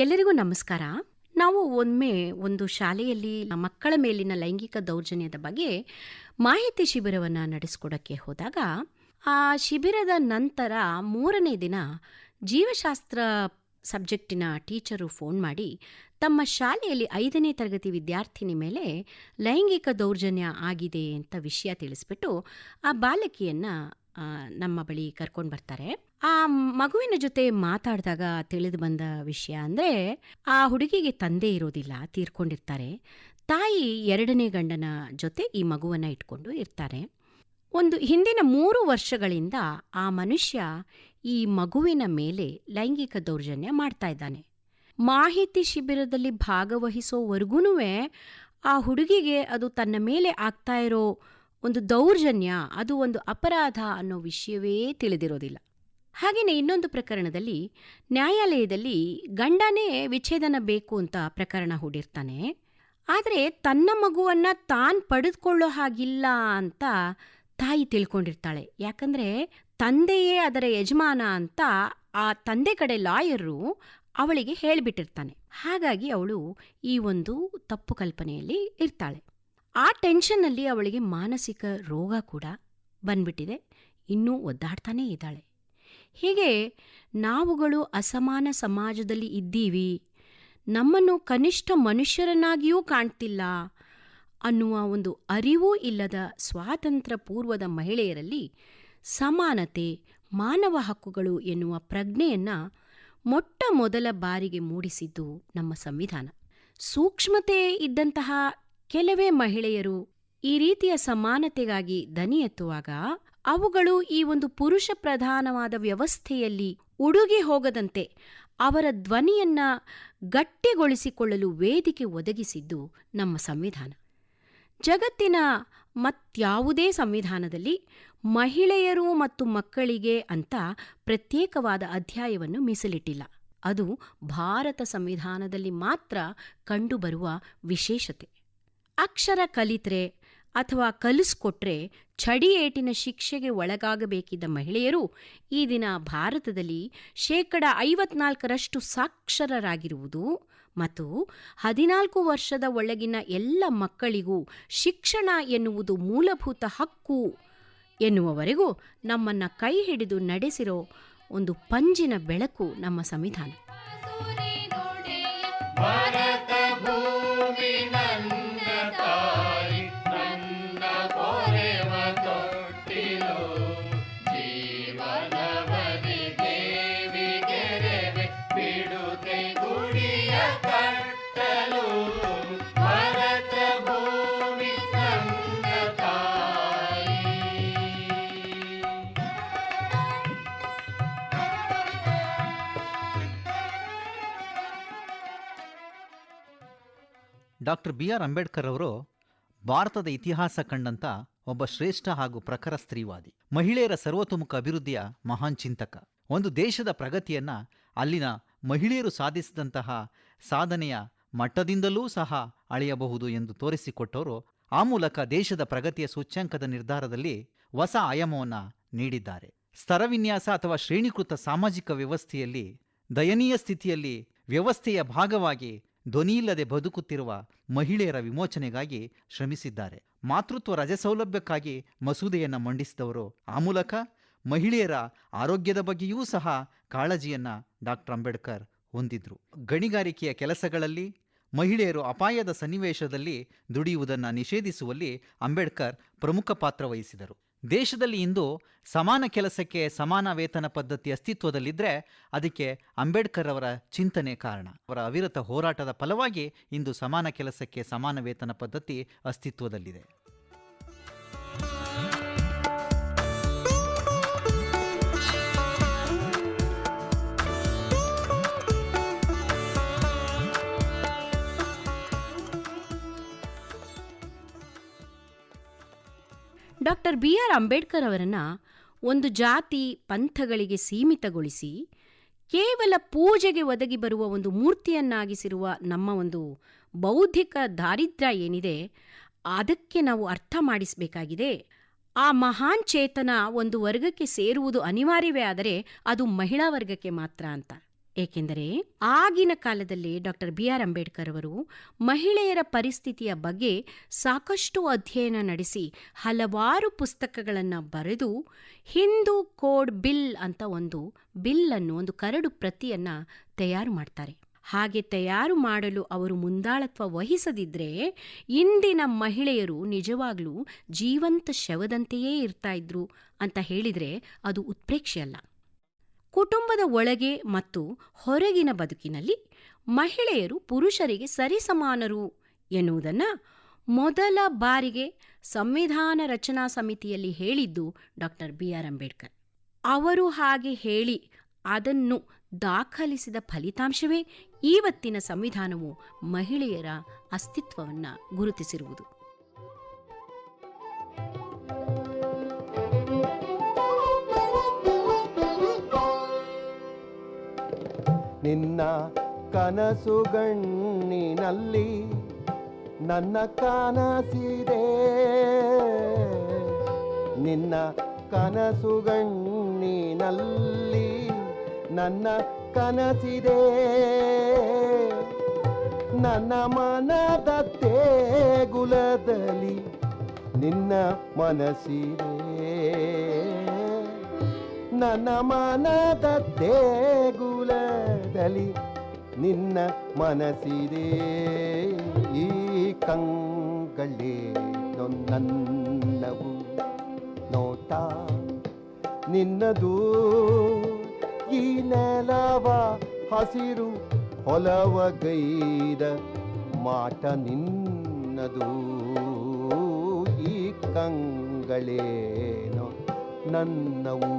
ಎಲ್ಲರಿಗೂ ನಮಸ್ಕಾರ. ನಾವು ಒಮ್ಮೆ ಒಂದು ಶಾಲೆಯಲ್ಲಿ ಮಕ್ಕಳ ಮೇಲಿನ ಲೈಂಗಿಕ ದೌರ್ಜನ್ಯದ ಬಗ್ಗೆ ಮಾಹಿತಿ ಶಿಬಿರವನ್ನು ನಡೆಸಿಕೊಡಕ್ಕೆ ಹೋದಾಗ, ಆ ಶಿಬಿರದ ನಂತರ 3ನೇ ದಿನ ಜೀವಶಾಸ್ತ್ರ ಸಬ್ಜೆಕ್ಟಿನ ಟೀಚರು ಫೋನ್ ಮಾಡಿ ತಮ್ಮ ಶಾಲೆಯಲ್ಲಿ 5ನೇ ತರಗತಿ ವಿದ್ಯಾರ್ಥಿನಿ ಮೇಲೆ ಲೈಂಗಿಕ ದೌರ್ಜನ್ಯ ಆಗಿದೆ ಅಂತ ವಿಷಯ ತಿಳಿಸ್ಬಿಟ್ಟು ಆ ಬಾಲಕಿಯನ್ನು ನಮ್ಮ ಬಳಿ ಕರ್ಕೊಂಡು ಬರ್ತಾರೆ. ಆ ಮಗುವಿನ ಜೊತೆ ಮಾತಾಡಿದಾಗ ತಿಳಿದು ಬಂದ ವಿಷಯ ಅಂದರೆ, ಆ ಹುಡುಗಿಗೆ ತಂದೆ ಇರೋದಿಲ್ಲ, ತೀರ್ಕೊಂಡಿರ್ತಾರೆ. ತಾಯಿ 2ನೇ ಗಂಡನ ಜೊತೆ ಈ ಮಗುವನ್ನು ಇಟ್ಕೊಂಡು ಇರ್ತಾರೆ. ಒಂದು ಹಿಂದಿನ 3 ವರ್ಷಗಳಿಂದ ಆ ಮನುಷ್ಯ ಈ ಮಗುವಿನ ಮೇಲೆ ಲೈಂಗಿಕ ದೌರ್ಜನ್ಯ ಮಾಡ್ತಾ ಇದ್ದಾನೆ. ಮಾಹಿತಿ ಶಿಬಿರದಲ್ಲಿ ಭಾಗವಹಿಸೋವರೆಗೂ ಆ ಹುಡುಗಿಗೆ ಅದು ತನ್ನ ಮೇಲೆ ಆಗ್ತಾ ಇರೋ ಒಂದು ದೌರ್ಜನ್ಯ, ಅದು ಒಂದು ಅಪರಾಧ ಅನ್ನೋ ವಿಷಯವೇ ತಿಳಿದಿರೋದಿಲ್ಲ. ಹಾಗೆಯೇ ಇನ್ನೊಂದು ಪ್ರಕರಣದಲ್ಲಿ ನ್ಯಾಯಾಲಯದಲ್ಲಿ ಗಂಡನೇ ವಿಚ್ಛೇದನ ಬೇಕು ಅಂತ ಪ್ರಕರಣ ಹೂಡಿರ್ತಾನೆ. ಆದರೆ ತನ್ನ ಮಗುವನ್ನು ತಾನು ಪಡೆದುಕೊಳ್ಳೋ ಹಾಗಿಲ್ಲ ಅಂತ ತಾಯಿ ತಿಳ್ಕೊಂಡಿರ್ತಾಳೆ. ಯಾಕಂದರೆ ತಂದೆಯೇ ಅದರ ಯಜಮಾನ ಅಂತ ಆ ತಂದೆ ಕಡೆ ಲಾಯರು ಅವಳಿಗೆ ಹೇಳಿಬಿಟ್ಟಿರ್ತಾನೆ. ಹಾಗಾಗಿ ಅವಳು ಈ ಒಂದು ತಪ್ಪು ಕಲ್ಪನೆಯಲ್ಲಿ ಇರ್ತಾಳೆ. ಆ ಟೆನ್ಷನ್ನಲ್ಲಿ ಅವಳಿಗೆ ಮಾನಸಿಕ ರೋಗ ಕೂಡ ಬಂದ್ಬಿಟ್ಟಿದೆ. ಇನ್ನೂ ಒದ್ದಾಡ್ತಾನೇ ಇದ್ದಾಳೆ. ಹೀಗೆ ನಾವುಗಳು ಅಸಮಾನ ಸಮಾಜದಲ್ಲಿ ಇದ್ದೀವಿ, ನಮ್ಮನ್ನು ಕನಿಷ್ಠ ಮನುಷ್ಯರನ್ನಾಗಿಯೂ ಕಾಣ್ತಿಲ್ಲ ಅನ್ನುವ ಒಂದು ಅರಿವೂ ಇಲ್ಲದ ಸ್ವಾತಂತ್ರ್ಯ ಪೂರ್ವದ ಮಹಿಳೆಯರಲ್ಲಿ ಸಮಾನತೆ, ಮಾನವ ಹಕ್ಕುಗಳು ಎನ್ನುವ ಪ್ರಜ್ಞೆಯನ್ನು ಮೊಟ್ಟ ಮೊದಲ ಬಾರಿಗೆ ಮೂಡಿಸಿದ್ದು ನಮ್ಮ ಸಂವಿಧಾನ. ಸೂಕ್ಷ್ಮತೆ ಇದ್ದಂತಹ ಕೆಲವೇ ಮಹಿಳೆಯರು ಈ ರೀತಿಯ ಸಮಾನತೆಗಾಗಿ ದನಿ ಎತ್ತುವಾಗ, ಅವುಗಳು ಈ ಒಂದು ಪುರುಷ ಪ್ರಧಾನವಾದ ವ್ಯವಸ್ಥೆಯಲ್ಲಿ ಉಡುಗಿ ಹೋಗದಂತೆ ಅವರ ಧ್ವನಿಯನ್ನ ಗಟ್ಟಿಗೊಳಿಸಿಕೊಳ್ಳಲು ವೇದಿಕೆ ಒದಗಿಸಿದ್ದು ನಮ್ಮ ಸಂವಿಧಾನ. ಜಗತ್ತಿನ ಮತ್ಯಾವುದೇ ಸಂವಿಧಾನದಲ್ಲಿ ಮಹಿಳೆಯರು ಮತ್ತು ಮಕ್ಕಳಿಗೆ ಅಂತ ಪ್ರತ್ಯೇಕವಾದ ಅಧ್ಯಾಯವನ್ನು ಮೀಸಲಿಟ್ಟಿಲ್ಲ. ಅದು ಭಾರತ ಸಂವಿಧಾನದಲ್ಲಿ ಮಾತ್ರ ಕಂಡುಬರುವ ವಿಶೇಷತೆ. ಅಕ್ಷರ ಕಲಿತ್ರೆ ಅಥವಾ ಕಲಿಸ್ಕೊಟ್ರೆ ಛಡಿಯೇಟಿನ ಶಿಕ್ಷೆಗೆ ಒಳಗಾಗಬೇಕಿದ್ದ ಮಹಿಳೆಯರು ಈ ದಿನ ಭಾರತದಲ್ಲಿ 54% ಸಾಕ್ಷರರಾಗಿರುವುದು ಮತ್ತು 14 ವರ್ಷದ ಒಳಗಿನ ಎಲ್ಲ ಮಕ್ಕಳಿಗೂ ಶಿಕ್ಷಣ ಎನ್ನುವುದು ಮೂಲಭೂತ ಹಕ್ಕು ಎನ್ನುವವರೆಗೂ ನಮ್ಮನ್ನು ಕೈ ಹಿಡಿದು ನಡೆಸಿರೋ ಒಂದು ಪಂಜಿನ ಬೆಳಕು ನಮ್ಮ ಸಂವಿಧಾನ. Doctor B R. ಅಂಬೇಡ್ಕರ್ ಅವರು ಭಾರತದ ಇತಿಹಾಸ ಕಂಡಂಥ ಒಬ್ಬ ಶ್ರೇಷ್ಠ ಹಾಗೂ ಪ್ರಖರ ಸ್ತ್ರೀವಾದಿ, ಮಹಿಳೆಯರ ಸರ್ವತೋಮುಖ ಅಭಿವೃದ್ಧಿಯ ಮಹಾನ್ ಚಿಂತಕ. ಒಂದು ದೇಶದ ಪ್ರಗತಿಯನ್ನ ಅಲ್ಲಿನ ಮಹಿಳೆಯರು ಸಾಧಿಸಿದಂತಹ ಸಾಧನೆಯ ಮಟ್ಟದಿಂದಲೂ ಸಹ ಅಳೆಯಬಹುದು ಎಂದು ತೋರಿಸಿಕೊಟ್ಟವರು. ಆ ಮೂಲಕ ದೇಶದ ಪ್ರಗತಿಯ ಸೂಚ್ಯಂಕದ ನಿರ್ಧಾರದಲ್ಲಿ ಹೊಸ ಆಯಾಮವನ್ನು ನೀಡಿದ್ದಾರೆ. ಸ್ತರವಿನ್ಯಾಸ ಅಥವಾ ಶ್ರೇಣೀಕೃತ ಸಾಮಾಜಿಕ ವ್ಯವಸ್ಥೆಯಲ್ಲಿ ದಯನೀಯ ಸ್ಥಿತಿಯಲ್ಲಿ ವ್ಯವಸ್ಥೆಯ ಭಾಗವಾಗಿ ಧ್ವನಿಯಿಲ್ಲದೆ ಬದುಕುತ್ತಿರುವ ಮಹಿಳೆಯರ ವಿಮೋಚನೆಗಾಗಿ ಶ್ರಮಿಸಿದ್ದಾರೆ. ಮಾತೃತ್ವ ರಜಸೌಲಭ್ಯಕ್ಕಾಗಿ ಮಸೂದೆಯನ್ನು ಮಂಡಿಸಿದವರು. ಆ ಮೂಲಕ ಮಹಿಳೆಯರ ಆರೋಗ್ಯದ ಬಗ್ಗೆಯೂ ಸಹ ಕಾಳಜಿಯನ್ನು ಡಾಕ್ಟರ್ ಅಂಬೇಡ್ಕರ್ ಹೊಂದಿದ್ರು. ಗಣಿಗಾರಿಕೆಯ ಕೆಲಸಗಳಲ್ಲಿ ಮಹಿಳೆಯರು ಅಪಾಯದ ಸನ್ನಿವೇಶದಲ್ಲಿ ದುಡಿಯುವುದನ್ನು ನಿಷೇಧಿಸುವಲ್ಲಿ ಅಂಬೇಡ್ಕರ್ ಪ್ರಮುಖ ಪಾತ್ರ ವಹಿಸಿದರು. ದೇಶದಲ್ಲಿ ಇಂದು ಸಮಾನ ಕೆಲಸಕ್ಕೆ ಸಮಾನ ವೇತನ ಪದ್ಧತಿ ಅಸ್ತಿತ್ವದಲ್ಲಿದ್ದರೆ ಅದಕ್ಕೆ ಅಂಬೇಡ್ಕರ್ ಅವರ ಚಿಂತನೆ ಕಾರಣ. ಅವರ ಅವಿರತ ಹೋರಾಟದ ಫಲವಾಗಿ ಇಂದು ಸಮಾನ ಕೆಲಸಕ್ಕೆ ಸಮಾನ ವೇತನ ಪದ್ಧತಿ ಅಸ್ತಿತ್ವದಲ್ಲಿದೆ. Doctor B R. ಅಂಬೇಡ್ಕರ್ ಅವರನ್ನು ಒಂದು ಜಾತಿ ಪಂಥಗಳಿಗೆ ಸೀಮಿತಗೊಳಿಸಿ ಕೇವಲ ಪೂಜೆಗೆ ಒದಗಿ ಬರುವ ಒಂದು ಮೂರ್ತಿಯನ್ನಾಗಿಸಿರುವ ನಮ್ಮ ಒಂದು ಬೌದ್ಧಿಕ ದಾರಿದ್ರ್ಯ ಏನಿದೆ, ಅದಕ್ಕೆ ನಾವು ಅರ್ಥ ಮಾಡಿಸಬೇಕಾಗಿದೆ. ಆ ಮಹಾನ್ ಚೇತನ ಒಂದು ವರ್ಗಕ್ಕೆ ಸೇರುವುದು ಅನಿವಾರ್ಯವೇ ಆದರೆ ಅದು ಮಹಿಳಾ ವರ್ಗಕ್ಕೆ ಮಾತ್ರ ಅಂತ. ಏಕೆಂದರೆ ಆಗಿನ ಕಾಲದಲ್ಲಿ ಡಾಕ್ಟರ್ ಬಿ ಆರ್ ಅಂಬೇಡ್ಕರ್ ಅವರು ಮಹಿಳೆಯರ ಪರಿಸ್ಥಿತಿಯ ಬಗ್ಗೆ ಸಾಕಷ್ಟು ಅಧ್ಯಯನ ನಡೆಸಿ ಹಲವಾರು ಪುಸ್ತಕಗಳನ್ನು ಬರೆದು ಹಿಂದೂ ಕೋಡ್ ಬಿಲ್ ಅಂತ ಒಂದು ಬಿಲ್ಲನ್ನು, ಒಂದು ಕರಡು ಪ್ರತಿಯನ್ನು ತಯಾರು ಮಾಡ್ತಾರೆ. ಹಾಗೆ ತಯಾರು ಮಾಡಲು ಅವರು ಮುಂದಾಳತ್ವ ವಹಿಸದಿದ್ದರೆ ಇಂದಿನ ಮಹಿಳೆಯರು ನಿಜವಾಗ್ಲೂ ಜೀವಂತ ಶವದಂತೆಯೇ ಇರ್ತಾ ಇದ್ರು ಅಂತ ಹೇಳಿದರೆ ಅದು ಉತ್ಪ್ರೇಕ್ಷೆಯಲ್ಲ. ಕುಟುಂಬದ ಒಳಗೆ ಮತ್ತು ಹೊರಗಿನ ಬದುಕಿನಲ್ಲಿ ಮಹಿಳೆಯರು ಪುರುಷರಿಗೆ ಸರಿಸಮಾನರು ಎನ್ನುವುದನ್ನು ಮೊದಲ ಬಾರಿಗೆ ಸಂವಿಧಾನ ರಚನಾ ಸಮಿತಿಯಲ್ಲಿ ಹೇಳಿದ್ದು ಡಾಕ್ಟರ್ ಬಿ ಆರ್ ಅಂಬೇಡ್ಕರ್. ಅವರು ಹಾಗೆ ಹೇಳಿ ಅದನ್ನು ದಾಖಲಿಸಿದ ಫಲಿತಾಂಶವೇ ಇವತ್ತಿನ ಸಂವಿಧಾನವು ಮಹಿಳೆಯರ ಅಸ್ತಿತ್ವವನ್ನು ಗುರುತಿಸಿರುವುದು. ನಿನ್ನ ಕನಸುಗಣ್ಣಿನಲ್ಲಿ ನನ್ನ ಕನಸಿದೆ, ನಿನ್ನ ಕನಸುಗಣ್ಣಿನಲ್ಲಿ ನನ್ನ ಕನಸಿದೆ, ನನ್ನ ಮನದ ದೇಗುಲದಲ್ಲಿ ನಿನ್ನ ಮನಸ್ಸಿದೆ, ನನ್ನ ಮನದ ದೇಗುಲದಲ್ಲಿ ನಿನ್ನ ಮನಸ್ಸಿದೆ. ಈ ಕಂಗಳೇ ನನ್ನವು ನೋಟ ನಿನ್ನದು, ಈ ನೆಲವ ಹಸಿರು ಹೊಲವಗೈದ ಮಾಟ ನಿನ್ನದು. ಈ ಕಂಗಳೇನೋ ನನ್ನವು.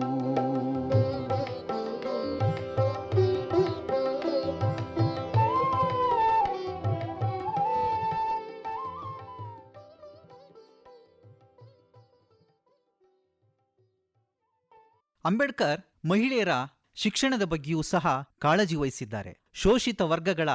ಅಂಬೇಡ್ಕರ್ ಮಹಿಳೆಯರ ಶಿಕ್ಷಣದ ಬಗ್ಗೆಯೂ ಸಹ ಕಾಳಜಿ ವಹಿಸಿದ್ದಾರೆ. ಶೋಷಿತ ವರ್ಗಗಳ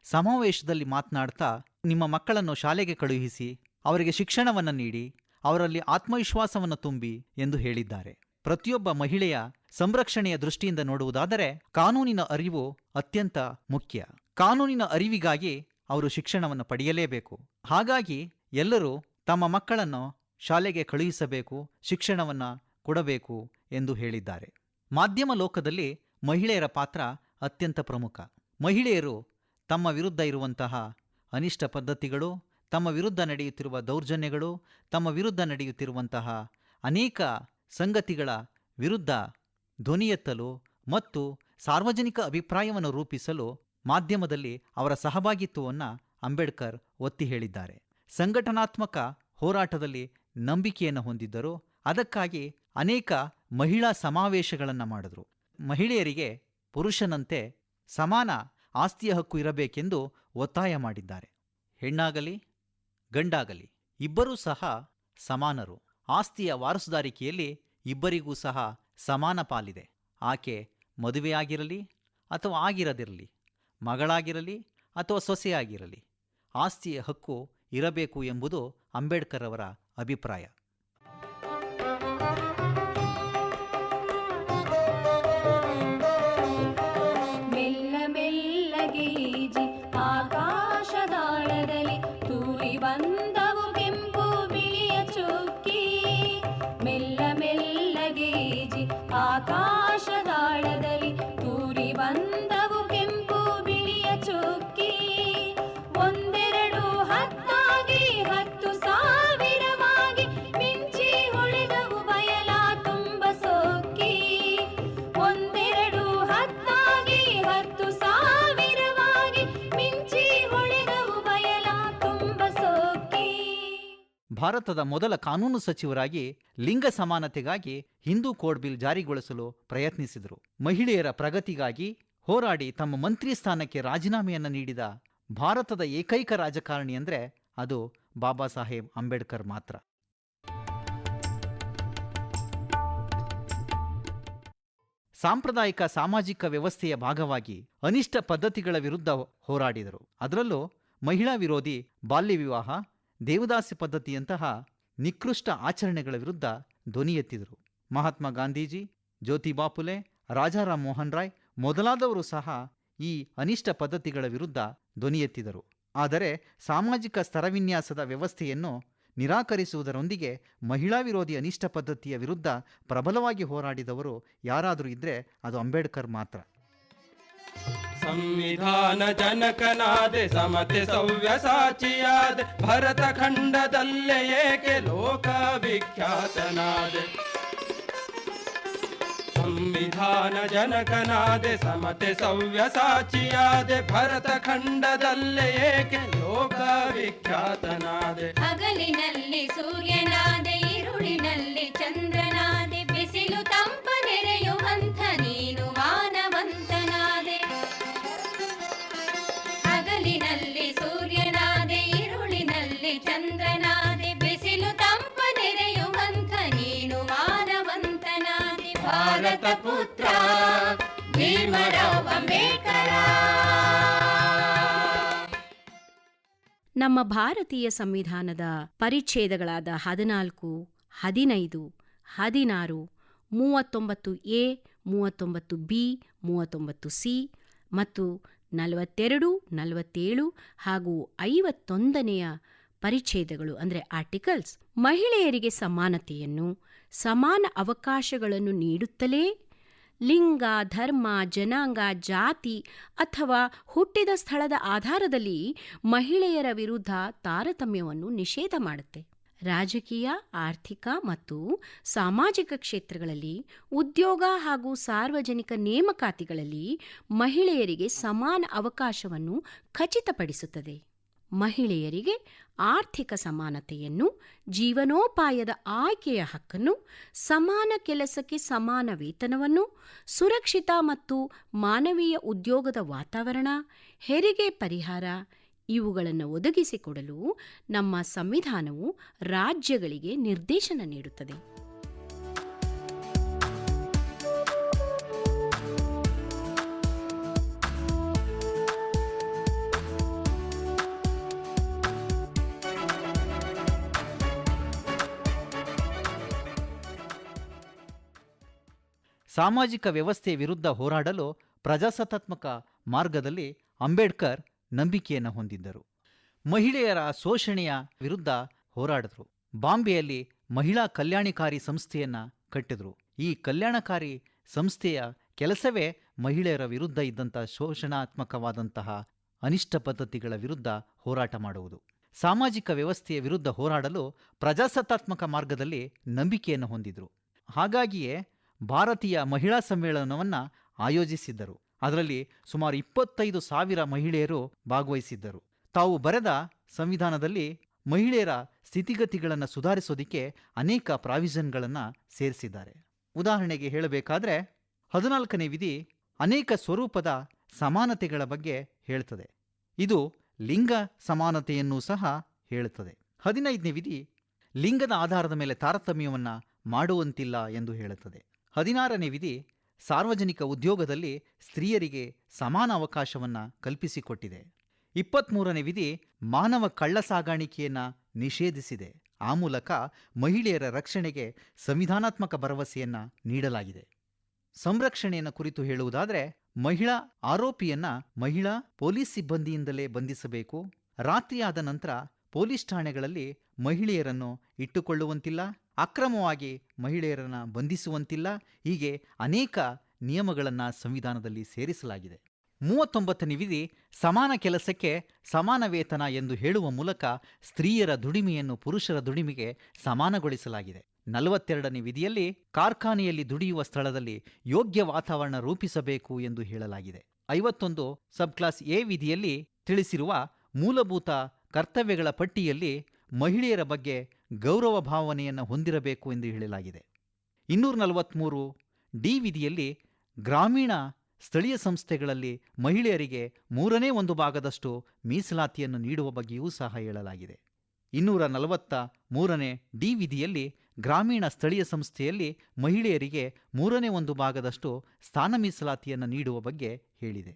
ಸಮಾವೇಶದಲ್ಲಿ ಮಾತನಾಡ್ತಾ, ನಿಮ್ಮ ಮಕ್ಕಳನ್ನು ಶಾಲೆಗೆ ಕಳುಹಿಸಿ, ಅವರಿಗೆ ಶಿಕ್ಷಣವನ್ನು ನೀಡಿ, ಅವರಲ್ಲಿ ಆತ್ಮವಿಶ್ವಾಸವನ್ನು ತುಂಬಿ ಎಂದು ಹೇಳಿದ್ದಾರೆ. ಪ್ರತಿಯೊಬ್ಬ ಮಹಿಳೆಯ ಸಂರಕ್ಷಣೆಯ ದೃಷ್ಟಿಯಿಂದ ನೋಡುವುದಾದರೆ ಕಾನೂನಿನ ಅರಿವು ಅತ್ಯಂತ ಮುಖ್ಯ. ಕಾನೂನಿನ ಅರಿವಿಗಾಗಿ ಅವರು ಶಿಕ್ಷಣವನ್ನು ಪಡೆಯಲೇಬೇಕು. ಹಾಗಾಗಿ ಎಲ್ಲರೂ ತಮ್ಮ ಮಕ್ಕಳನ್ನು ಶಾಲೆಗೆ ಕಳುಹಿಸಬೇಕು, ಶಿಕ್ಷಣವನ್ನು ಕೊಡಬೇಕು ಎಂದು ಹೇಳಿದ್ದಾರೆ. ಮಾಧ್ಯಮ ಲೋಕದಲ್ಲಿ ಮಹಿಳೆಯರ ಪಾತ್ರ ಅತ್ಯಂತ ಪ್ರಮುಖ. ಮಹಿಳೆಯರು ತಮ್ಮ ವಿರುದ್ಧ ಇರುವಂತಹ ಅನಿಷ್ಟ ಪದ್ಧತಿಗಳು, ತಮ್ಮ ವಿರುದ್ಧ ನಡೆಯುತ್ತಿರುವ ದೌರ್ಜನ್ಯಗಳು, ತಮ್ಮ ವಿರುದ್ಧ ನಡೆಯುತ್ತಿರುವಂತಹ ಅನೇಕ ಸಂಗತಿಗಳ ವಿರುದ್ಧ ಧ್ವನಿ ಎತ್ತಲು ಮತ್ತು ಸಾರ್ವಜನಿಕ ಅಭಿಪ್ರಾಯವನ್ನು ರೂಪಿಸಲು ಮಾಧ್ಯಮದಲ್ಲಿ ಅವರ ಸಹಭಾಗಿತ್ವವನ್ನು ಅಂಬೇಡ್ಕರ್ ಒತ್ತಿ ಹೇಳಿದ್ದಾರೆ. ಸಂಘಟನಾತ್ಮಕ ಹೋರಾಟದಲ್ಲಿ ನಂಬಿಕೆಯನ್ನು ಹೊಂದಿದ್ದರು. ಅದಕ್ಕಾಗಿ ಅನೇಕ ಮಹಿಳಾ ಸಮಾವೇಶಗಳನ್ನು ಮಾಡಿದ್ರು. ಮಹಿಳೆಯರಿಗೆ ಪುರುಷನಂತೆ ಸಮಾನ ಆಸ್ತಿಯ ಹಕ್ಕು ಇರಬೇಕೆಂದು ಒತ್ತಾಯ ಮಾಡಿದ್ದಾರೆ. ಹೆಣ್ಣಾಗಲಿ ಗಂಡಾಗಲಿ ಇಬ್ಬರೂ ಸಹ ಸಮಾನರು. ಆಸ್ತಿಯ ವಾರಸುದಾರಿಕೆಯಲ್ಲಿ ಇಬ್ಬರಿಗೂ ಸಹ ಸಮಾನ ಪಾಲಿದೆ. ಆಕೆ ಮದುವೆಯಾಗಿರಲಿ ಅಥವಾ ಆಗಿರದಿರಲಿ, ಮಗಳಾಗಿರಲಿ ಅಥವಾ ಸೊಸೆಯಾಗಿರಲಿ, ಆಸ್ತಿಯ ಹಕ್ಕು ಇರಬೇಕು ಎಂಬುದು ಅಂಬೇಡ್ಕರ್ ಅವರ ಅಭಿಪ್ರಾಯ. ಆಕಾಶದಾಳದಲ್ಲಿ ತೂರಿ ಬಂದವು ಕೆಂಪು ಬಿಳಿಯ ಚುಕ್ಕಿ, ಮೆಲ್ಲ ಮೆಲ್ಲಗೇಜಿ ಆಕಾಶದಾಳದಲ್ಲಿ ತೂರಿ ಬಂದವು ಕೆಂಪು ಬಿಳಿಯ ಚುಕ್ಕಿ. ಒಂದೆರಡು ಹತ್ತಾಗಿ 10,000ವಾಗಿ ಮಿಂಚಿ ಹೊಳೆದವು ಬಯಲ ತುಂಬ ಸೊಕ್ಕಿ. ಒಂದೆರಡು ಹತ್ತಾಗಿ 10,000ವಾಗಿ ಮಿಂಚಿ ಹೊಳೆದವು ಬಯಲ ತುಂಬ ಸೊಕ್ಕಿ. ಭಾರತದ ಮೊದಲ ಕಾನೂನು ಸಚಿವರಾಗಿ ಲಿಂಗ ಸಮಾನತೆಗಾಗಿ ಹಿಂದೂ ಕೋಡ್ ಬಿಲ್ ಜಾರಿಗೊಳಿಸಲು ಪ್ರಯತ್ನಿಸಿದರು. ಮಹಿಳೆಯರ ಪ್ರಗತಿಗಾಗಿ ಹೋರಾಡಿ ತಮ್ಮ ಮಂತ್ರಿ ಸ್ಥಾನಕ್ಕೆ ರಾಜೀನಾಮೆಯನ್ನು ನೀಡಿದ ಭಾರತದ ಏಕೈಕ ರಾಜಕಾರಣಿ ಅಂದರೆ ಅದು ಬಾಬಾ ಸಾಹೇಬ್ ಅಂಬೇಡ್ಕರ್ ಮಾತ್ರ. ಸಾಂಪ್ರದಾಯಿಕ ಸಾಮಾಜಿಕ ವ್ಯವಸ್ಥೆಯ ಭಾಗವಾಗಿ ಅನಿಷ್ಟ ಪದ್ಧತಿಗಳ ವಿರುದ್ಧ ಹೋರಾಡಿದರು. ಅದರಲ್ಲೂ ಮಹಿಳಾ ವಿರೋಧಿ ಬಾಲ್ಯ ವಿವಾಹ, ದೇವದಾಸಿ ಪದ್ಧತಿಯಂತಹ ನಿಕೃಷ್ಟ ಆಚರಣೆಗಳ ವಿರುದ್ಧ ಧ್ವನಿ ಎತ್ತಿದರು. ಮಹಾತ್ಮ ಗಾಂಧೀಜಿ, ಜ್ಯೋತಿಬಾ ಫುಲೆ, ರಾಜಾರಾಮ್ ಮೋಹನ್ ರಾಯ್ ಮೊದಲಾದವರು ಸಹ ಈ ಅನಿಷ್ಟ ಪದ್ಧತಿಗಳ ವಿರುದ್ಧ ಧ್ವನಿ ಎತ್ತಿದರು. ಆದರೆ ಸಾಮಾಜಿಕ ಸ್ತರವಿನ್ಯಾಸದ ವ್ಯವಸ್ಥೆಯನ್ನು ನಿರಾಕರಿಸುವುದರೊಂದಿಗೆ ಮಹಿಳಾ ವಿರೋಧಿ ಅನಿಷ್ಟ ಪದ್ಧತಿಯ ವಿರುದ್ಧ ಪ್ರಬಲವಾಗಿ ಹೋರಾಡಿದವರು ಯಾರಾದರೂ ಇದ್ದರೆ ಅದು ಅಂಬೇಡ್ಕರ್ ಮಾತ್ರ. ಸಂವಿಧಾನ ಜನಕನಾದೆ, ಸಮತೆ ಸವ್ಯಸಾಚಿಯಾದೆ, ಭರತ ಖಂಡದಲ್ಲೇ ಏಕೆ ಲೋಕ ವಿಖ್ಯಾತನಾದೆ. ಸಂವಿಧಾನ ಜನಕನಾದೆ, ಸಮತೆ ಸವ್ಯಸಾಚಿಯಾದೆ, ಭರತ ಖಂಡದಲ್ಲೇ ಏಕೆ ಲೋಕ ವಿಖ್ಯಾತನಾದೆ. ಹಗಲಿನಲ್ಲಿ ಸೂರ್ಯನಾದೆ, ಇರುಳಿನಲ್ಲಿ ಚಂದ್ರನಾದೆ, ಬಿಸಿಲು ತಂಪ ನೆರೆಯುವಂಥ ನೀನು ಮಾನವಂತನಾದೆ. ಹಗಲಿನಲ್ಲಿ ಸೂರ್ಯನಾದೆ, ಇರುಳಿನಲ್ಲಿ ಚಂದ್ರನಾದೆ, ಬಿಸಿಲು ತಂಪ ನೆರೆಯುವಂಥ ನೀನು ಮಾನವಂತನಾದೆ. ಭಾರತ ಪುತ್ರ ಭೀಮರಾವ್ ಅಂಬೇಡ್ಕರ. ನಮ್ಮ ಭಾರತೀಯ ಸಂವಿಧಾನದ ಪರಿಚ್ಛೇದಗಳಾದ 14, 15, 16, 39A, 39B, 39C ಮತ್ತು 42, 47 ಹಾಗೂ 51ನೇ ಪರಿಚ್ಛೇದಗಳು ಅಂದರೆ ಆರ್ಟಿಕಲ್ಸ್ ಮಹಿಳೆಯರಿಗೆ ಸಮಾನತೆಯನ್ನು, ಸಮಾನ ಅವಕಾಶಗಳನ್ನು ನೀಡುತ್ತಲೇ ಲಿಂಗ, ಧರ್ಮ, ಜನಾಂಗ, ಜಾತಿ ಅಥವಾ ಹುಟ್ಟಿದ ಸ್ಥಳದ ಆಧಾರದಲ್ಲಿ ಮಹಿಳೆಯರ ವಿರುದ್ಧ ತಾರತಮ್ಯವನ್ನು ನಿಷೇಧ ಮಾಡುತ್ತೆ. ರಾಜಕೀಯ, ಆರ್ಥಿಕ ಮತ್ತು ಸಾಮಾಜಿಕ ಕ್ಷೇತ್ರಗಳಲ್ಲಿ, ಉದ್ಯೋಗ ಹಾಗೂ ಸಾರ್ವಜನಿಕ ನೇಮಕಾತಿಗಳಲ್ಲಿ ಮಹಿಳೆಯರಿಗೆ ಸಮಾನ ಅವಕಾಶವನ್ನು ಖಚಿತಪಡಿಸುತ್ತದೆ. ಮಹಿಳೆಯರಿಗೆ ಆರ್ಥಿಕ ಸಮಾನತೆಯನ್ನು, ಜೀವನೋಪಾಯದ ಆಯ್ಕೆಯ ಹಕ್ಕನ್ನು, ಸಮಾನ ಕೆಲಸಕ್ಕೆ ಸಮಾನ ವೇತನವನ್ನು, ಸುರಕ್ಷಿತ ಮತ್ತು ಮಾನವೀಯ ಉದ್ಯೋಗದ ವಾತಾವರಣ, ಹೆರಿಗೆ ಪರಿಹಾರ ಇವುಗಳನ್ನು ಒದಗಿಸಿಕೊಡಲು ನಮ್ಮ ಸಂವಿಧಾನವು ರಾಜ್ಯಗಳಿಗೆ ನಿರ್ದೇಶನ ನೀಡುತ್ತದೆ. ಸಾಮಾಜಿಕ ವ್ಯವಸ್ಥೆಯ ವಿರುದ್ಧ ಹೋರಾಡಲು ಪ್ರಜಾಸತ್ತಾತ್ಮಕ ಮಾರ್ಗದಲ್ಲಿ ಅಂಬೇಡ್ಕರ್ ನಂಬಿಕೆಯನ್ನು ಹೊಂದಿದ್ದರು. ಮಹಿಳೆಯರ ಶೋಷಣೆಯ ವಿರುದ್ಧ ಹೋರಾಡಿದ್ರು. ಬಾಂಬೆಯಲ್ಲಿ ಮಹಿಳಾ ಕಲ್ಯಾಣಕಾರಿ ಸಂಸ್ಥೆಯನ್ನು ಕಟ್ಟಿದ್ರು. ಈ ಕಲ್ಯಾಣಕಾರಿ ಸಂಸ್ಥೆಯ ಕೆಲಸವೇ ಮಹಿಳೆಯರ ವಿರುದ್ಧ ಇದ್ದಂಥ ಶೋಷಣಾತ್ಮಕವಾದಂತಹ ಅನಿಷ್ಟ ಪದ್ಧತಿಗಳ ವಿರುದ್ಧ ಹೋರಾಟ ಮಾಡುವುದು. ಸಾಮಾಜಿಕ ವ್ಯವಸ್ಥೆಯ ವಿರುದ್ಧ ಹೋರಾಡಲು ಪ್ರಜಾಸತ್ತಾತ್ಮಕ ಮಾರ್ಗದಲ್ಲಿ ನಂಬಿಕೆಯನ್ನು ಹೊಂದಿದ್ರು. ಹಾಗಾಗಿಯೇ ಭಾರತೀಯ ಮಹಿಳಾ ಸಮ್ಮೇಳನವನ್ನು ಆಯೋಜಿಸಿದ್ದರು. ಅದರಲ್ಲಿ ಸುಮಾರು 25,000 ಮಹಿಳೆಯರು ಭಾಗವಹಿಸಿದ್ದರು. ತಾವು ಬರೆದ ಸಂವಿಧಾನದಲ್ಲಿ ಮಹಿಳೆಯರ ಸ್ಥಿತಿಗತಿಗಳನ್ನು ಸುಧಾರಿಸೋದಕ್ಕೆ ಅನೇಕ ಪ್ರಾವಿಷನ್ಗಳನ್ನು ಸೇರಿಸಿದ್ದಾರೆ. ಉದಾಹರಣೆಗೆ ಹೇಳಬೇಕಾದ್ರೆ 14ನೇ ವಿಧಿ ಅನೇಕ ಸ್ವರೂಪದ ಸಮಾನತೆಗಳ ಬಗ್ಗೆ ಹೇಳ್ತದೆ. ಇದು ಲಿಂಗ ಸಮಾನತೆಯನ್ನೂ ಸಹ ಹೇಳುತ್ತದೆ. 15ನೇ ವಿಧಿ ಲಿಂಗದ ಆಧಾರದ ಮೇಲೆ ತಾರತಮ್ಯವನ್ನು ಮಾಡುವಂತಿಲ್ಲ ಎಂದು ಹೇಳುತ್ತದೆ. 16ನೇ ವಿಧಿ ಸಾರ್ವಜನಿಕ ಉದ್ಯೋಗದಲ್ಲಿ ಸ್ತ್ರೀಯರಿಗೆ ಸಮಾನ ಅವಕಾಶವನ್ನು ಕಲ್ಪಿಸಿಕೊಟ್ಟಿದೆ. 23ನೇ ವಿಧಿ ಮಾನವ ಕಳ್ಳ ಸಾಗಾಣಿಕೆಯನ್ನು ನಿಷೇಧಿಸಿದೆ. ಆ ಮೂಲಕ ಮಹಿಳೆಯರ ರಕ್ಷಣೆಗೆ ಸಂವಿಧಾನಾತ್ಮಕ ಭರವಸೆಯನ್ನು ನೀಡಲಾಗಿದೆ. ಸಂರಕ್ಷಣೆಯನ್ನು ಕುರಿತು ಹೇಳುವುದಾದರೆ ಮಹಿಳಾ ಆರೋಪಿಯನ್ನ ಮಹಿಳಾ ಪೊಲೀಸ್ ಸಿಬ್ಬಂದಿಯಿಂದಲೇ ಬಂಧಿಸಬೇಕು. ರಾತ್ರಿಯಾದ ನಂತರ ಪೊಲೀಸ್ ಠಾಣೆಗಳಲ್ಲಿ ಮಹಿಳೆಯರನ್ನು ಇಟ್ಟುಕೊಳ್ಳುವಂತಿಲ್ಲ, ಅಕ್ರಮವಾಗಿ ಮಹಿಳೆಯರನ್ನು ಬಂಧಿಸುವಂತಿಲ್ಲ. ಹೀಗೆ ಅನೇಕ ನಿಯಮಗಳನ್ನು ಸಂವಿಧಾನದಲ್ಲಿ ಸೇರಿಸಲಾಗಿದೆ. 39ನೇ ವಿಧಿ ಸಮಾನ ಕೆಲಸಕ್ಕೆ ಸಮಾನ ವೇತನ ಎಂದು ಹೇಳುವ ಮೂಲಕ ಸ್ತ್ರೀಯರ ದುಡಿಮೆಯನ್ನು ಪುರುಷರ ದುಡಿಮೆಗೆ ಸಮಾನಗೊಳಿಸಲಾಗಿದೆ. 42ನೇ ವಿಧಿಯಲ್ಲಿ ಕಾರ್ಖಾನೆಯಲ್ಲಿ ದುಡಿಯುವ ಸ್ಥಳದಲ್ಲಿ ಯೋಗ್ಯ ವಾತಾವರಣ ರೂಪಿಸಬೇಕು ಎಂದು ಹೇಳಲಾಗಿದೆ. 51 ಸಬ್ ಕ್ಲಾಸ್ ಎ ವಿಧಿಯಲ್ಲಿ ತಿಳಿಸಿರುವ ಮೂಲಭೂತ ಕರ್ತವ್ಯಗಳ ಪಟ್ಟಿಯಲ್ಲಿ ಮಹಿಳೆಯರ ಬಗ್ಗೆ ಗೌರವ ಭಾವನೆಯನ್ನು ಹೊಂದಿರಬೇಕು ಎಂದು ಹೇಳಲಾಗಿದೆ. 243 ಡಿ ವಿಧಿಯಲ್ಲಿ ಗ್ರಾಮೀಣ ಸ್ಥಳೀಯ ಸಂಸ್ಥೆಗಳಲ್ಲಿ ಮಹಿಳೆಯರಿಗೆ 1/3 ಮೀಸಲಾತಿಯನ್ನು ನೀಡುವ ಬಗ್ಗೆಯೂ ಸಹ ಹೇಳಲಾಗಿದೆ. 243ನೇ ಡಿ ವಿಧಿಯಲ್ಲಿ ಗ್ರಾಮೀಣ ಸ್ಥಳೀಯ ಸಂಸ್ಥೆಯಲ್ಲಿ ಮಹಿಳೆಯರಿಗೆ 1/3 ಸ್ಥಾನ ಮೀಸಲಾತಿಯನ್ನು ನೀಡುವ ಬಗ್ಗೆ ಹೇಳಿದೆ.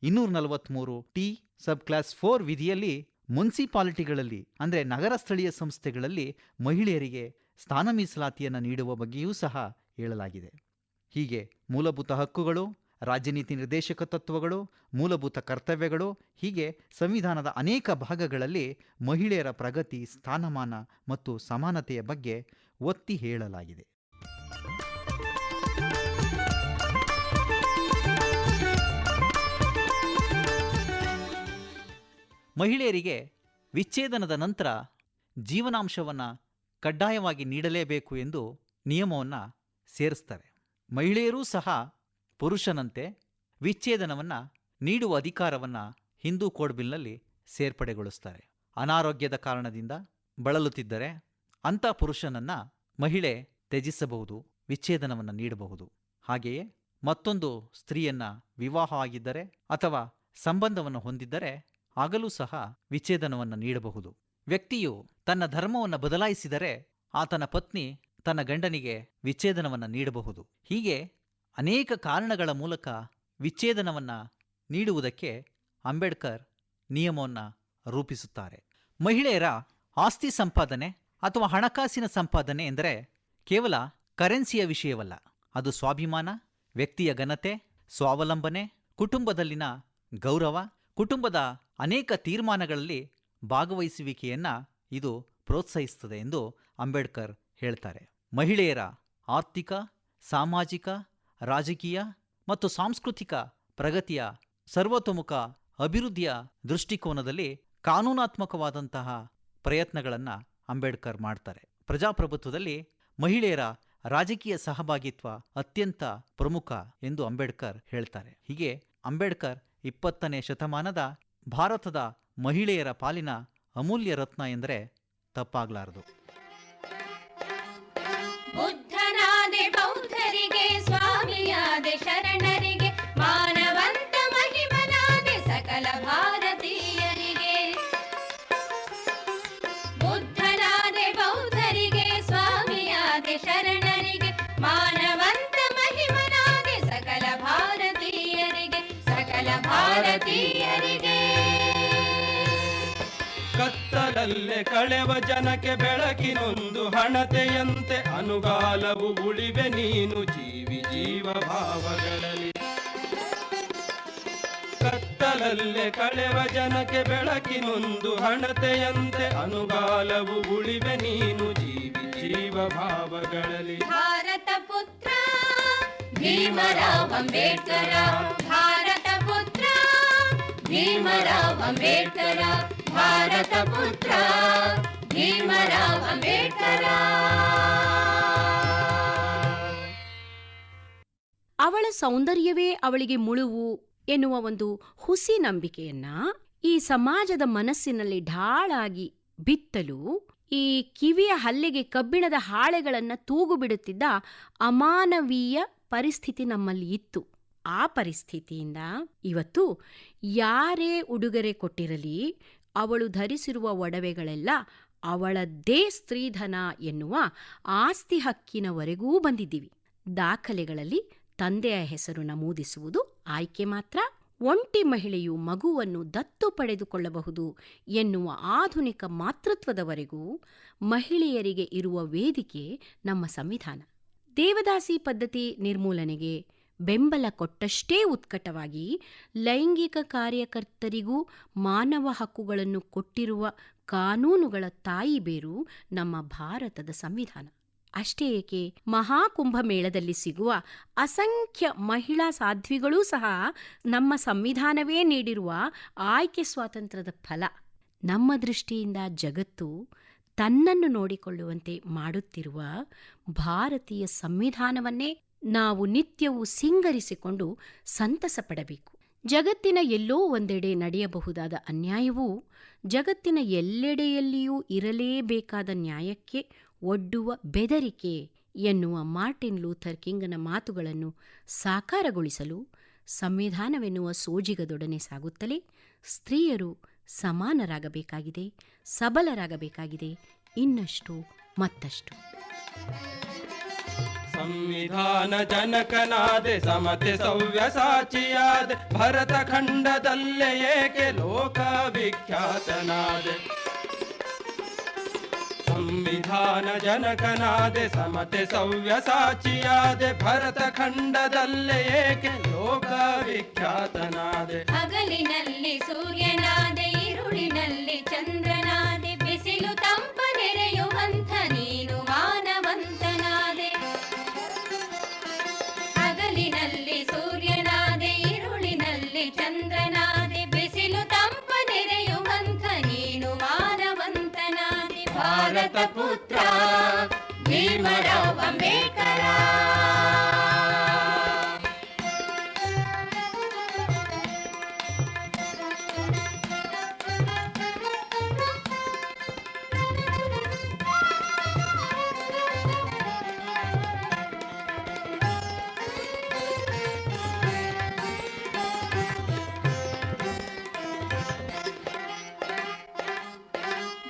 243 ಟಿ ಸಬ್ ಕ್ಲಾಸ್ 4 ವಿಧಿಯಲ್ಲಿ ಮುನ್ಸಿಪಾಲಿಟಿಗಳಲ್ಲಿ ಅಂದರೆ ನಗರ ಸ್ಥಳೀಯ ಸಂಸ್ಥೆಗಳಲ್ಲಿ ಮಹಿಳೆಯರಿಗೆ ಸ್ಥಾನ ಮೀಸಲಾತಿಯನ್ನು ನೀಡುವ ಬಗ್ಗೆಯೂ ಸಹ ಹೇಳಲಾಗಿದೆ. ಹೀಗೆ ಮೂಲಭೂತ ಹಕ್ಕುಗಳು, ರಾಜನೀತಿ ನಿರ್ದೇಶಕ ತತ್ವಗಳು, ಮೂಲಭೂತ ಕರ್ತವ್ಯಗಳು, ಹೀಗೆ ಸಂವಿಧಾನದ ಅನೇಕ ಭಾಗಗಳಲ್ಲಿ ಮಹಿಳೆಯರ ಪ್ರಗತಿ, ಸ್ಥಾನಮಾನ ಮತ್ತು ಸಮಾನತೆಯ ಬಗ್ಗೆ ಒತ್ತಿ ಹೇಳಲಾಗಿದೆ. ಮಹಿಳೆಯರಿಗೆ ವಿಚ್ಛೇದನದ ನಂತರ ಜೀವನಾಂಶವನ್ನು ಕಡ್ಡಾಯವಾಗಿ ನೀಡಲೇಬೇಕು ಎಂದು ನಿಯಮವನ್ನು ಸೇರಿಸ್ತಾರೆ. ಮಹಿಳೆಯರೂ ಸಹ ಪುರುಷನಂತೆ ವಿಚ್ಛೇದನವನ್ನು ನೀಡುವ ಅಧಿಕಾರವನ್ನು ಹಿಂದೂ ಕೋಡ್ ಬಿಲ್ನಲ್ಲಿ ಸೇರ್ಪಡೆಗೊಳಿಸ್ತಾರೆ. ಅನಾರೋಗ್ಯದ ಕಾರಣದಿಂದ ಬಳಲುತ್ತಿದ್ದರೆ ಅಂಥ ಪುರುಷನನ್ನು ಮಹಿಳೆ ತ್ಯಜಿಸಬಹುದು, ವಿಚ್ಛೇದನವನ್ನು ನೀಡಬಹುದು. ಹಾಗೆಯೇ ಮತ್ತೊಂದು ಸ್ತ್ರೀಯನ್ನು ವಿವಾಹ ಆಗಿದ್ದರೆ ಅಥವಾ ಸಂಬಂಧವನ್ನು ಹೊಂದಿದ್ದರೆ ಆಗಲೂ ಸಹ ವಿಚ್ಛೇದನವನ್ನು ನೀಡಬಹುದು. ವ್ಯಕ್ತಿಯು ತನ್ನ ಧರ್ಮವನ್ನು ಬದಲಾಯಿಸಿದರೆ ಆತನ ಪತ್ನಿ ತನ್ನ ಗಂಡನಿಗೆ ವಿಚ್ಛೇದನವನ್ನು ನೀಡಬಹುದು. ಹೀಗೆ ಅನೇಕ ಕಾರಣಗಳ ಮೂಲಕ ವಿಚ್ಛೇದನವನ್ನು ನೀಡುವುದಕ್ಕೆ ಅಂಬೇಡ್ಕರ್ ನಿಯಮವನ್ನು ರೂಪಿಸುತ್ತಾರೆ. ಮಹಿಳೆಯರ ಆಸ್ತಿ ಸಂಪಾದನೆ ಅಥವಾ ಹಣಕಾಸಿನ ಸಂಪಾದನೆ ಎಂದರೆ ಕೇವಲ ಕರೆನ್ಸಿಯ ವಿಷಯವಲ್ಲ. ಅದು ಸ್ವಾಭಿಮಾನ, ವ್ಯಕ್ತಿಯ ಘನತೆ, ಸ್ವಾವಲಂಬನೆ, ಕುಟುಂಬದಲ್ಲಿನ ಗೌರವ, ಕುಟುಂಬದ ಅನೇಕ ತೀರ್ಮಾನಗಳಲ್ಲಿ ಭಾಗವಹಿಸುವಿಕೆಯನ್ನು ಇದು ಪ್ರೋತ್ಸಾಹಿಸುತ್ತದೆ ಎಂದು ಅಂಬೇಡ್ಕರ್ ಹೇಳ್ತಾರೆ. ಮಹಿಳೆಯರ ಆರ್ಥಿಕ, ಸಾಮಾಜಿಕ, ರಾಜಕೀಯ ಮತ್ತು ಸಾಂಸ್ಕೃತಿಕ ಪ್ರಗತಿಯ ಸರ್ವತೋಮುಖ ಅಭಿವೃದ್ಧಿಯ ದೃಷ್ಟಿಕೋನದಲ್ಲಿ ಕಾನೂನಾತ್ಮಕವಾದಂತಹ ಪ್ರಯತ್ನಗಳನ್ನು ಅಂಬೇಡ್ಕರ್ ಮಾಡ್ತಾರೆ. ಪ್ರಜಾಪ್ರಭುತ್ವದಲ್ಲಿ ಮಹಿಳೆಯರ ರಾಜಕೀಯ ಸಹಭಾಗಿತ್ವ ಅತ್ಯಂತ ಪ್ರಮುಖ ಎಂದು ಅಂಬೇಡ್ಕರ್ ಹೇಳ್ತಾರೆ. ಹೀಗೆ ಅಂಬೇಡ್ಕರ್ 20ನೇ ಶತಮಾನದ ಭಾರತದ ಮಹಿಳೆಯರ ಪಾಲಿನ ಅಮೂಲ್ಯ ರತ್ನ ಎಂದರೆ ತಪ್ಪಾಗಲಾರದು. ಬುದ್ಧನಾದೆ ಬೌದ್ಧರಿಗೆ, ಸ್ವಾಮಿಯಾದೆ ಶರಣರಿಗೆ, ಮಾನವಂತ ಮಹಿಮನಾದೆ ಸಕಲ ಭಾರತೀಯರಿಗೆ. ಬುದ್ಧನಾದೆ ಬೌದ್ಧರಿಗೆ, ಸ್ವಾಮಿಯಾದೆ ಶರಣರಿಗೆ, ಮಾನವಂತ ಮಹಿಮನಾದೆ ಸಕಲ ಭಾರತೀಯರಿಗೆ, ಸಕಲ ಭಾರತೀಯರಿಗೆ. ಕತ್ತಲಲ್ಲೇ ಕಳೆವ ಜನಕ್ಕೆ ಬೆಳಕಿನೊಂದು ಹಣತೆಯಂತೆ ಅನುಗಾಲವು ಉಳಿವೆ ನೀನು ಜೀವಿ ಜೀವ ಭಾವಗಳಲ್ಲಿ. ಕತ್ತಲಲ್ಲೇ ಕಳೆವ ಜನಕ್ಕೆ ಬೆಳಕಿನೊಂದು ಹಣತೆಯಂತೆ ಅನುಗಾಲವು ಉಳಿವೆ ನೀನು ಜೀವಿ ಜೀವ ಭಾವಗಳಲ್ಲಿ. ಭಾರತ ಪುತ್ರ ಭೀಮರಾವ್ ಅಂಬೇಡ್ಕರ, ಭಾರತ ಪುತ್ರ ಭೀಮರಾವ್ ಅಂಬೇಡ್ಕರ, ಭಾರತ ಪುತ್ರ ಭೀಮರಾವ್ ಅಂಬೇಡ್ಕರ. ಅವಳ ಸೌಂದರ್ಯವೇ ಅವಳಿಗೆ ಮುಳುವು ಎನ್ನುವ ಒಂದು ಹುಸಿ ನಂಬಿಕೆಯನ್ನ ಈ ಸಮಾಜದ ಮನಸ್ಸಿನಲ್ಲಿ ಢಾಳಾಗಿ ಬಿತ್ತಲು ಈ ಕಿವಿಯ ಹಲ್ಲೆಗೆ ಕಬ್ಬಿಣದ ಹಾಳೆಗಳನ್ನ ತೂಗು ಬಿಡುತ್ತಿದ್ದ ಅಮಾನವೀಯ ಪರಿಸ್ಥಿತಿ ನಮ್ಮಲ್ಲಿ ಇತ್ತು. ಆ ಪರಿಸ್ಥಿತಿಯಿಂದ ಇವತ್ತು ಯಾರೇ ಉಡುಗೊರೆ ಕೊಟ್ಟಿರಲಿ, ಅವಳು ಧರಿಸಿರುವ ಒಡವೆಗಳೆಲ್ಲ ಅವಳದ್ದೇ ಸ್ತ್ರೀಧನ ಎನ್ನುವ ಆಸ್ತಿ ಹಕ್ಕಿನವರೆಗೂ ಬಂದಿದ್ದೀವಿ. ದಾಖಲೆಗಳಲ್ಲಿ ತಂದೆಯ ಹೆಸರು ನಮೂದಿಸುವುದು ಆಯ್ಕೆ ಮಾತ್ರ. ಒಂಟಿ ಮಹಿಳೆಯು ಮಗುವನ್ನು ದತ್ತು ಪಡೆದುಕೊಳ್ಳಬಹುದು ಎನ್ನುವ ಆಧುನಿಕ ಮಾತೃತ್ವದವರೆಗೂ ಮಹಿಳೆಯರಿಗೆ ಇರುವ ವೇದಿಕೆ ನಮ್ಮ ಸಂವಿಧಾನ. ದೇವದಾಸಿ ಪದ್ಧತಿ ನಿರ್ಮೂಲನೆಗೆ ಬೆಂಬಲ ಕೊಟ್ಟಷ್ಟೇ ಉತ್ಕಟವಾಗಿ ಲೈಂಗಿಕ ಕಾರ್ಯಕರ್ತರಿಗೂ ಮಾನವ ಹಕ್ಕುಗಳನ್ನು ಕೊಟ್ಟಿರುವ ಕಾನೂನುಗಳ ತಾಯಿ ಬೇರು ನಮ್ಮ ಭಾರತದ ಸಂವಿಧಾನ. ಅಷ್ಟೇ ಏಕೆ, ಮಹಾಕುಂಭಮೇಳದಲ್ಲಿ ಸಿಗುವ ಅಸಂಖ್ಯ ಮಹಿಳಾ ಸಾಧ್ವಿಗಳೂ ಸಹ ನಮ್ಮ ಸಂವಿಧಾನವೇ ನೀಡಿರುವ ಆಯ್ಕೆ ಸ್ವಾತಂತ್ರ್ಯದ ಫಲ. ನಮ್ಮ ದೃಷ್ಟಿಯಿಂದ ಜಗತ್ತು ತನ್ನನ್ನು ನೋಡಿಕೊಳ್ಳುವಂತೆ ಮಾಡುತ್ತಿರುವ ಭಾರತೀಯ ಸಂವಿಧಾನವನ್ನೇ ನಾವು ನಿತ್ಯವೂ ಸಿಂಗರಿಸಿಕೊಂಡು ಸಂತಸ ಪಡಬೇಕು. ಜಗತ್ತಿನ ಎಲ್ಲೋ ಒಂದೆಡೆ ನಡೆಯಬಹುದಾದ ಅನ್ಯಾಯವೂ ಜಗತ್ತಿನ ಎಲ್ಲೆಡೆಯಲ್ಲಿಯೂ ಇರಲೇಬೇಕಾದ ನ್ಯಾಯಕ್ಕೆ ಒಡ್ಡುವ ಬೆದರಿಕೆ ಎನ್ನುವ ಮಾರ್ಟಿನ್ ಲೂಥರ್ ಕಿಂಗನ ಮಾತುಗಳನ್ನು ಸಾಕಾರಗೊಳಿಸಲು ಸಂವಿಧಾನವೆನ್ನುವ ಸೋಜಿಗದೊಡನೆ ಸಾಗುತ್ತಲೇ ಸ್ತ್ರೀಯರು ಸಮಾನರಾಗಬೇಕಾಗಿದೆ, ಸಬಲರಾಗಬೇಕಾಗಿದೆ, ಇನ್ನಷ್ಟು ಮತ್ತಷ್ಟು. ಸಂವಿಧಾನ ಜನಕನಾದೆ, ಸಮತೆ ಸವ್ಯ ಸಾಚಿಯಾದೆ, ಭರತ ಖಂಡದಲ್ಲೇ ಏಕೆ ಲೋಕ ವಿಖ್ಯಾತನಾದೆ. ಸಂವಿಧಾನ ಜನಕನಾದೆ ಸಮತೆ ಸವ್ಯಸಾಚಿಯಾದೆ ಭರತ ಖಂಡದಲ್ಲೇ ಏಕೆ ಲೋಕ ವಿಖ್ಯಾತನಾದೆ ಹಗಲಿನಲ್ಲಿ ಸೂರ್ಯನಾದೆ ಇರುಳಿನಲ್ಲಿ ಚಂದ್ರನಾದೆ ಬಿಸಿಲು ತಂಪ ನೆರೆಯುವಂಥ ನೀನು ಮಾನವಂತನಾದೆ ಹಗಲಿನಲ್ಲಿ ಸೂರ್ಯನಾದೆ ಇರುಳಿನಲ್ಲಿ ಚಂದ್ರನಾದೆ ಬಿಸಿಲು ತಂಪ ನೆರೆಯುವಂಥ ನೀನು ಮಾನವಂತನಾದೆ ಭಾರತ ಪುತ್ರ ಭೀಮರಾವ್ ಅಂಬೇಡ್ಕರ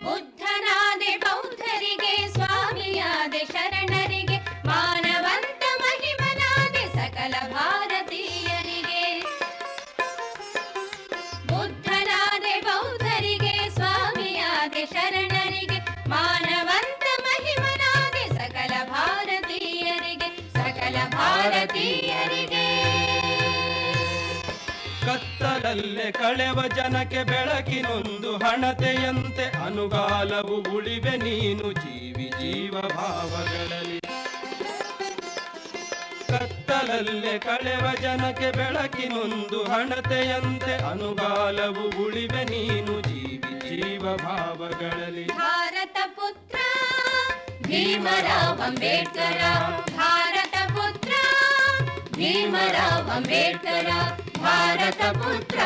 ಬುದ್ಧನಾದೆ ಬೌದ್ಧರಿಗೆ ಸ್ವಾಮಿಯಾದೆ ಶರಣರಿಗೆ ಮಾನವಂತ ಮಹಿಮನಾದೆ ಸಕಲ ಭಾರತೀಯರಿಗೆ ಬುದ್ಧನಾದೆ ಬೌದ್ಧರಿಗೆ ಸ್ವಾಮಿಯಾದೆ ಶರಣರಿಗೆ ಮಾನವಂತ ಮಹಿಮನಾದೆ ಸಕಲ ಭಾರತೀಯರಿಗೆ ಕತ್ತಲಲ್ಲೇ ಕಳೆವ ಜನಕ್ಕೆ ಬೆಳಕಿನೊಂದು ಹಣತೆಯಂತೆ ಅನುಗಾಲವು ಉಳಿವೆ ನೀನು ಜೀವ ಭಾವಗಳಲ್ಲಿ ಕತ್ತಲಲ್ಲೇ ಕಳೆವ ಜನಕ್ಕೆ ಬೆಳಕಿನೊಂದು ಹಣತೆಯಂತೆ ಅನುಗಾಲವು ಉಳಿವೆ ನೀನು ಜೀವ ಭಾವಗಳಲ್ಲಿ ಭಾರತ ಪುತ್ರ ಭೀಮರಾವ್ ಅಂಬೇಡ್ಕರ ಭಾರತ ಪುತ್ರ ಭೀಮರಾವ್ ಅಂಬೇಡ್ಕರ ಭಾರತ ಪುತ್ರ